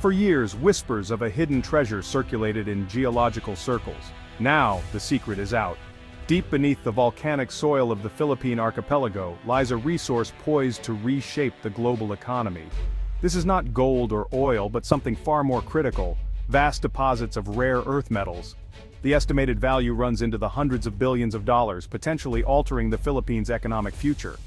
For years, whispers of a hidden treasure circulated in geological circles. Now, the secret is out. Deep beneath the volcanic soil of the Philippine archipelago lies a resource poised to reshape the global economy. This is not gold or oil, but something far more critical: vast deposits of rare earth metals. The estimated value runs into the hundreds of billions of dollars, potentially altering the Philippines' economic future.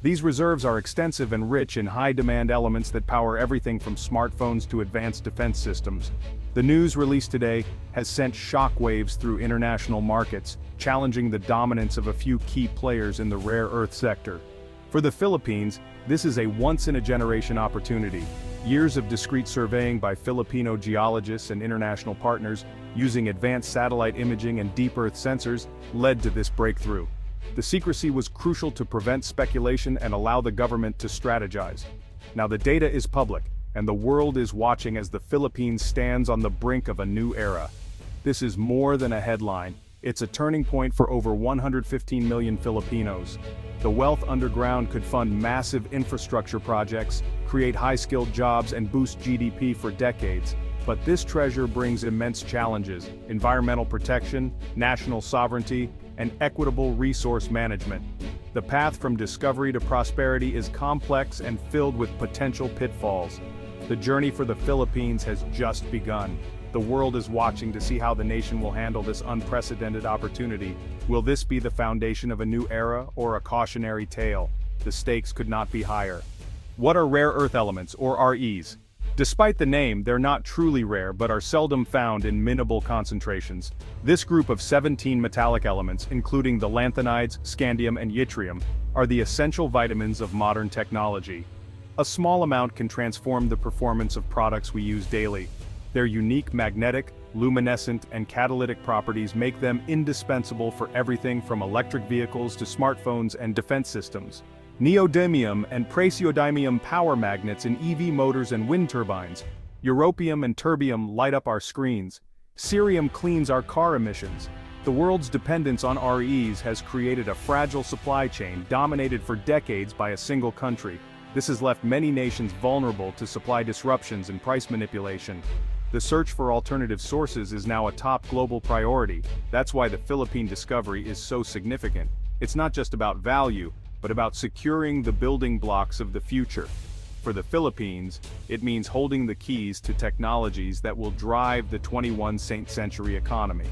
These reserves are extensive and rich in high-demand elements that power everything from smartphones to advanced defense systems. The news released today has sent shockwaves through international markets, challenging the dominance of a few key players in the rare earth sector. For the Philippines, this is a once-in-a-generation opportunity. Years of discreet surveying by Filipino geologists and international partners, using advanced satellite imaging and deep earth sensors, led to this breakthrough. The secrecy was crucial to prevent speculation and allow the government to strategize. Now the data is public, and the world is watching as the Philippines stands on the brink of a new era. This is more than a headline. It's a turning point for over 115 million Filipinos. The wealth underground could fund massive infrastructure projects, create high-skilled jobs, and boost GDP for decades. But this treasure brings immense challenges: environmental protection, national sovereignty, and equitable resource management. The path from discovery to prosperity is complex and filled with potential pitfalls. The journey for the Philippines has just begun. The world is watching to see how the nation will handle this unprecedented opportunity. Will this be the foundation of a new era or a cautionary tale? The stakes could not be higher. What are rare earth elements, or REs? Despite the name, they're not truly rare but are seldom found in minimal concentrations. This group of 17 metallic elements, including the lanthanides, scandium, and yttrium, are the essential vitamins of modern technology. A small amount can transform the performance of products we use daily. Their unique magnetic, luminescent, and catalytic properties make them indispensable for everything from electric vehicles to smartphones and defense systems. Neodymium and praseodymium power magnets in EV motors and wind turbines. Europium and terbium light up our screens. Cerium cleans our car emissions. The world's dependence on REs has created a fragile supply chain dominated for decades by a single country. This has left many nations vulnerable to supply disruptions and price manipulation. The search for alternative sources is now a top global priority. That's why the Philippine discovery is so significant. It's not just about value, but about securing the building blocks of the future. For the Philippines, it means holding the keys to technologies that will drive the 21st century economy.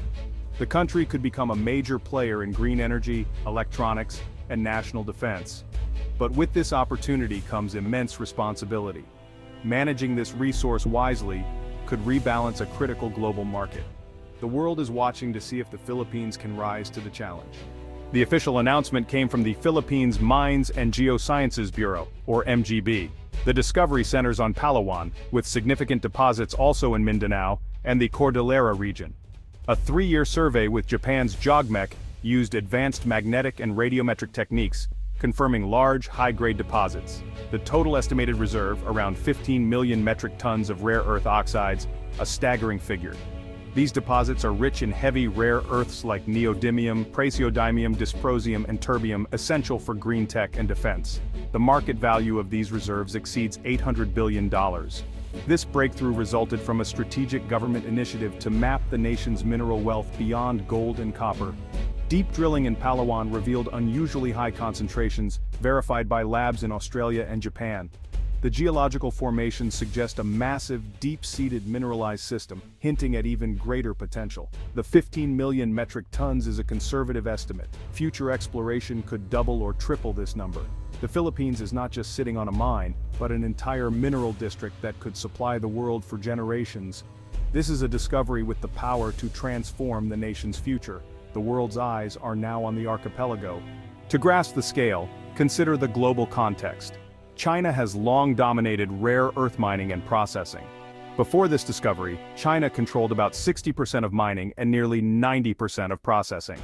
The country could become a major player in green energy, electronics, and national defense. But with this opportunity comes immense responsibility. Managing this resource wisely could rebalance a critical global market. The world is watching to see if the Philippines can rise to the challenge. The official announcement came from the Philippines Mines and Geosciences Bureau, or MGB. The discovery centers on Palawan, with significant deposits also in Mindanao and the Cordillera region. A 3-year survey with Japan's JOGMEC used advanced magnetic and radiometric techniques, confirming large, high-grade deposits. The total estimated reserve, around 15 million metric tons of rare earth oxides, a staggering figure. These deposits are rich in heavy rare earths like neodymium, praseodymium, dysprosium, and terbium, essential for green tech and defense. The market value of these reserves exceeds $800 billion. This breakthrough resulted from a strategic government initiative to map the nation's mineral wealth beyond gold and copper. Deep drilling in Palawan revealed unusually high concentrations, verified by labs in Australia and Japan. The geological formations suggest a massive, deep-seated mineralized system, hinting at even greater potential. The 15 million metric tons is a conservative estimate. Future exploration could double or triple this number. The Philippines is not just sitting on a mine, but an entire mineral district that could supply the world for generations. This is a discovery with the power to transform the nation's future. The world's eyes are now on the archipelago. To grasp the scale, consider the global context. China has long dominated rare earth mining and processing. Before this discovery, China controlled about 60% of mining and nearly 90% of processing.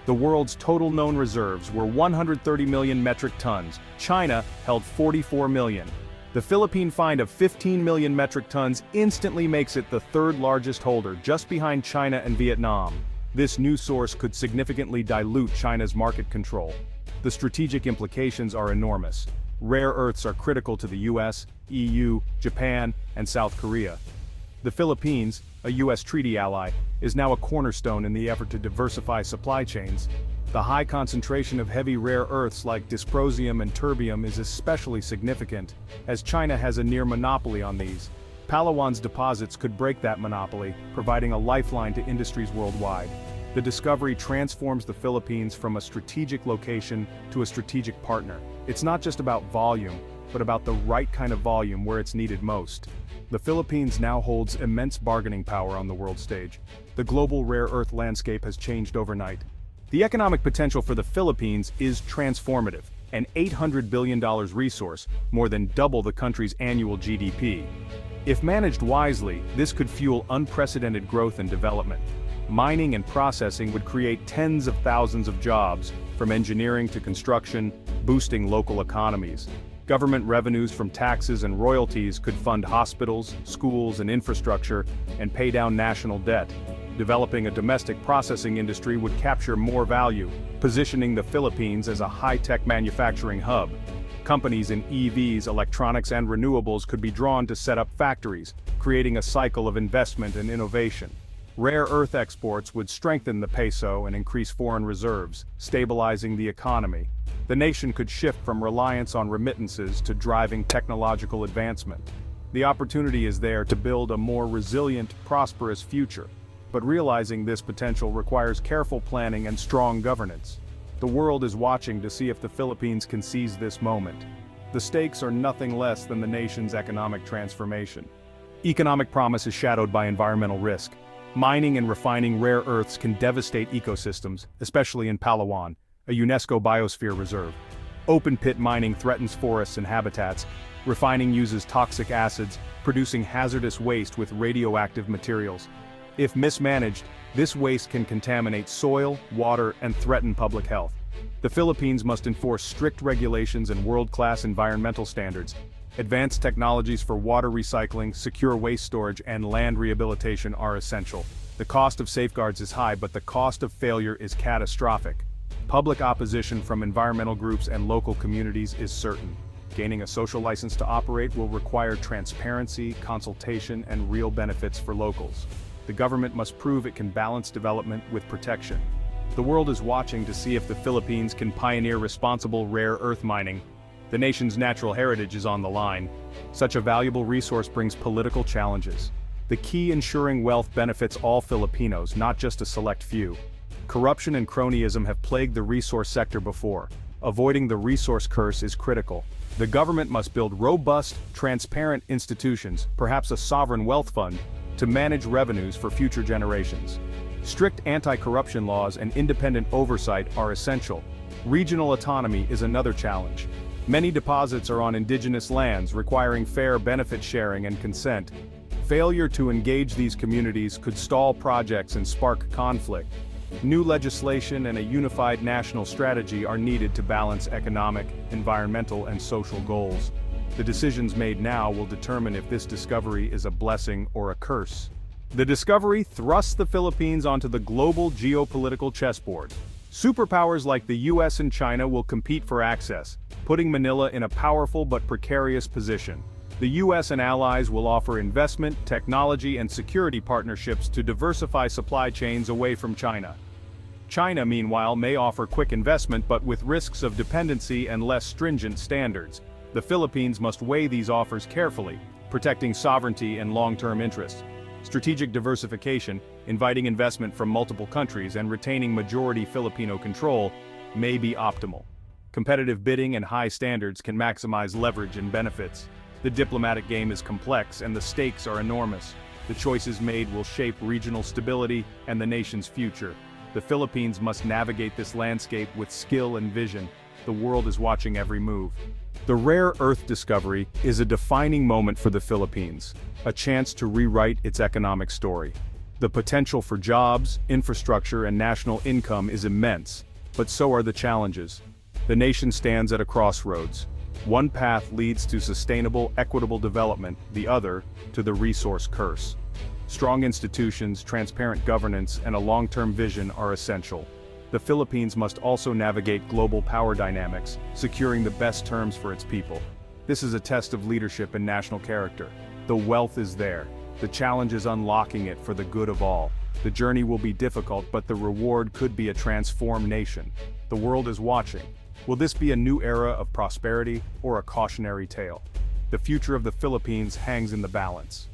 The world's total known reserves were 130 million metric tons. China held 44 million. The Philippine find of 15 million metric tons instantly makes it the third largest holder, just behind China and Vietnam. This new source could significantly dilute China's market control. The strategic implications are enormous. Rare earths are critical to the US, EU, Japan, and South Korea. The Philippines, a U.S. treaty ally, is now a cornerstone in the effort to diversify supply chains. The high concentration of heavy rare earths like dysprosium and terbium is especially significant, as China has a near monopoly on these. Palawan's deposits could break that monopoly, providing a lifeline to industries worldwide. The discovery transforms the Philippines from a strategic location to a strategic partner. It's not just about volume, but about the right kind of volume where it's needed most. The Philippines now holds immense bargaining power on the world stage. The global rare earth landscape has changed overnight. The economic potential for the Philippines is transformative, an $800 billion resource, more than double the country's annual GDP. If managed wisely, this could fuel unprecedented growth and development. Mining and processing would create tens of thousands of jobs, from engineering to construction, boosting local economies. Government revenues from taxes and royalties could fund hospitals, schools, and infrastructure, and pay down national debt. Developing a domestic processing industry would capture more value, positioning the Philippines as a high-tech manufacturing hub. Companies in EVs, electronics, and renewables could be drawn to set up factories, creating a cycle of investment and innovation. Rare earth exports would strengthen the peso and increase foreign reserves, stabilizing the economy. The nation could shift from reliance on remittances to driving technological advancement. The opportunity is there to build a more resilient, prosperous future. But realizing this potential requires careful planning and strong governance. The world is watching to see if the Philippines can seize this moment. The stakes are nothing less than the nation's economic transformation. Economic promise is shadowed by environmental risk. Mining and refining rare earths can devastate ecosystems, especially in Palawan, a UNESCO biosphere reserve. Open-pit mining threatens forests and habitats. Refining uses toxic acids, producing hazardous waste with radioactive materials. If mismanaged, this waste can contaminate soil, water, and threaten public health. The Philippines must enforce strict regulations and world-class environmental standards. Advanced technologies for water recycling, secure waste storage, and land rehabilitation are essential. The cost of safeguards is high, but the cost of failure is catastrophic. Public opposition from environmental groups and local communities is certain. Gaining a social license to operate will require transparency, consultation, and real benefits for locals. The government must prove it can balance development with protection. The world is watching to see if the Philippines can pioneer responsible rare earth mining. The nation's natural heritage is on the line. Such a valuable resource brings political challenges. The key: ensuring wealth benefits all Filipinos, not just a select few. Corruption and cronyism have plagued the resource sector before. Avoiding the resource curse is critical. The government must build robust, transparent institutions, perhaps a sovereign wealth fund, to manage revenues for future generations. Strict anti-corruption laws and independent oversight are essential. Regional autonomy is another challenge. Many deposits are on indigenous lands, requiring fair benefit sharing and consent. Failure to engage these communities could stall projects and spark conflict. New legislation and a unified national strategy are needed to balance economic, environmental, and social goals. The decisions made now will determine if this discovery is a blessing or a curse. The discovery thrusts the Philippines onto the global geopolitical chessboard. Superpowers like the US and China will compete for access, putting Manila in a powerful but precarious position. The US and allies will offer investment, technology, and security partnerships to diversify supply chains away from China. China, meanwhile, may offer quick investment but with risks of dependency and less stringent standards. The Philippines must weigh these offers carefully, protecting sovereignty and long-term interests. Strategic diversification, inviting investment from multiple countries and retaining majority Filipino control, may be optimal. Competitive bidding and high standards can maximize leverage and benefits. The diplomatic game is complex and the stakes are enormous. The choices made will shape regional stability and the nation's future. The Philippines must navigate this landscape with skill and vision. The world is watching every move. The rare earth discovery is a defining moment for the Philippines, a chance to rewrite its economic story. The potential for jobs, infrastructure, and national income is immense, but so are the challenges. The nation stands at a crossroads. One path leads to sustainable, equitable development, the other, to the resource curse. Strong institutions, transparent governance, and a long-term vision are essential. The Philippines must also navigate global power dynamics, securing the best terms for its people. This is a test of leadership and national character. The wealth is there. The challenge is unlocking it for the good of all. The journey will be difficult, but the reward could be a transformed nation. The world is watching. Will this be a new era of prosperity or a cautionary tale? The future of the Philippines hangs in the balance.